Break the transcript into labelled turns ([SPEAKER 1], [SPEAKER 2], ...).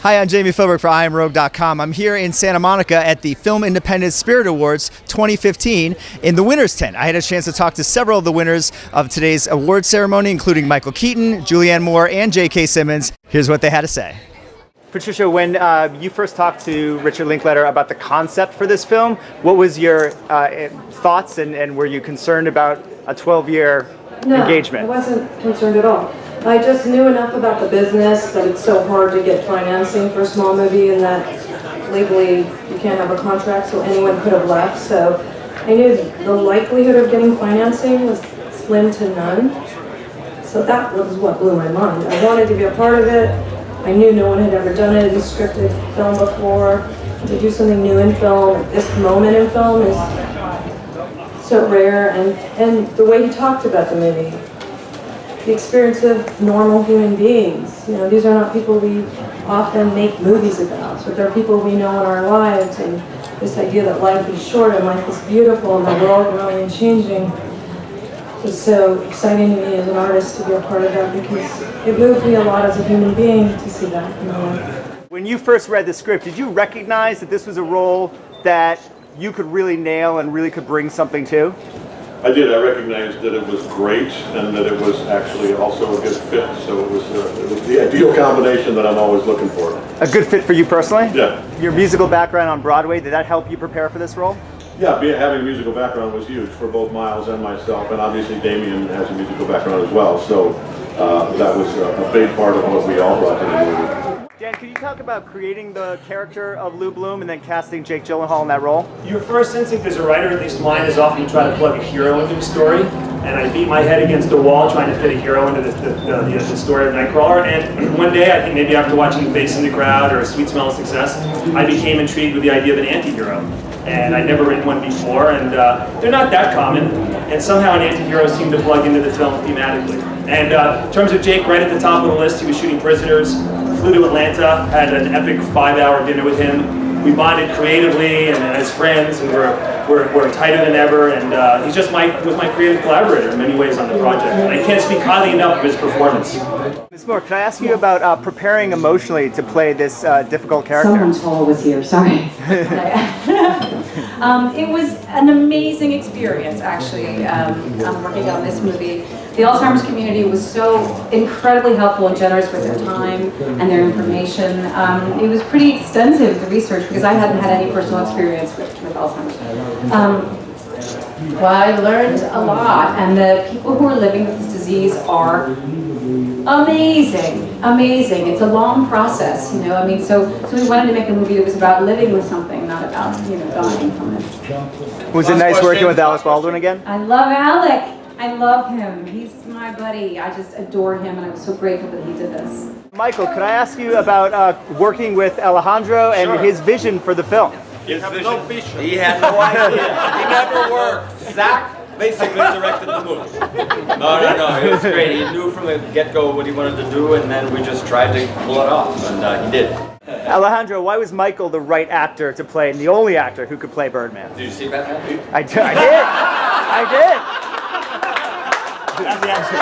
[SPEAKER 1] Hi, I'm Jami Philbrick for iamROGUE.com. I'm here in Santa Monica at the Film Independent Spirit Awards 2015 in the winner's tent. I had a chance to talk to several of the winners of today's award ceremony, including Michael Keaton, Julianne Moore, and J.K. Simmons. Here's what they had to say. Patricia, when you first talked to Richard Linklater about the concept for this film, what was your thoughts and were you concerned about a 12-year engagement?
[SPEAKER 2] No, I wasn't concerned at all. I just knew enough about the business that it's so hard to get financing for a small movie and that legally you can't have a contract, so anyone could have left. So I knew the likelihood of getting financing was slim to none. So that was what blew my mind. I wanted to be a part of it. I knew no one had ever done it in scripted film before. To do something new in film, at this moment in film, is so rare. And the way he talked about the movie, the experience of normal human beings. You know, these are not people we often make movies about, but they're people we know in our lives, and this idea that life is short and life is beautiful and that we're all growing and changing is so exciting to me as an artist to be a part of that, because it moved me a lot as a human being to see that in my life.
[SPEAKER 1] When you first read the script, did you recognize that this was a role that you could really nail and really could bring something to?
[SPEAKER 3] I did. I recognized that it was great and that it was actually also a good fit. So it was the ideal combination that I'm always looking for.
[SPEAKER 1] A good fit for you personally?
[SPEAKER 3] Yeah.
[SPEAKER 1] Your musical background on Broadway, did that help you prepare for this role?
[SPEAKER 3] Yeah, having a musical background was huge for both Miles and myself, and obviously Damien has a musical background as well. So that was a big part of what we all brought to the movie.
[SPEAKER 1] Dan, could you talk about creating the character of Lou Bloom and then casting Jake Gyllenhaal in that role?
[SPEAKER 4] Your first instinct as a writer, at least mine, is often you try to plug a hero into the story. And I beat my head against a wall trying to fit a hero into the story of Nightcrawler. And one day, I think maybe after watching Face in the Crowd or Sweet Smell of Success, I became intrigued with the idea of an anti-hero. And I'd never written one before, and they're not that common. And somehow an anti-hero seemed to plug into the film thematically. And in terms of Jake, right at the top of the list, he was shooting Prisoners. Flew to Atlanta, had an epic 5-hour dinner with him. We bonded creatively and as friends, and we're tighter than ever. And he was my creative collaborator in many ways on the project. And I can't speak highly enough of his performance.
[SPEAKER 1] Ms. Moore, can I ask you about preparing emotionally to play this difficult character?
[SPEAKER 5] Someone tall was here, sorry. It was an amazing experience, actually, working on this movie. The Alzheimer's community was so incredibly helpful and generous with their time and their information. It was pretty extensive, the research, because I hadn't had any personal experience with Alzheimer's. Well, I learned a lot, and the people who are living with this disease are amazing, amazing. It's a long process, you know. I mean, so we wanted to make a movie that was about living with something, not about, you know, dying from it.
[SPEAKER 1] Was it nice working with Alec Baldwin again?
[SPEAKER 5] I love Alec. I love him. He's my buddy. I just adore him, and I'm so grateful that he did this.
[SPEAKER 1] Michael, could I ask you about working with Alejandro and his vision for the film?
[SPEAKER 6] He had no vision. He had no idea. He never worked. Zach basically directed the movie. No. It was great. He knew from the get-go what he wanted to do, and then we just tried to pull it off, and he did.
[SPEAKER 1] Alejandro, why was Michael the right actor to play, and the only actor who could play Birdman?
[SPEAKER 6] Did you see Batman?
[SPEAKER 1] I did. I did.
[SPEAKER 4] That's the answer.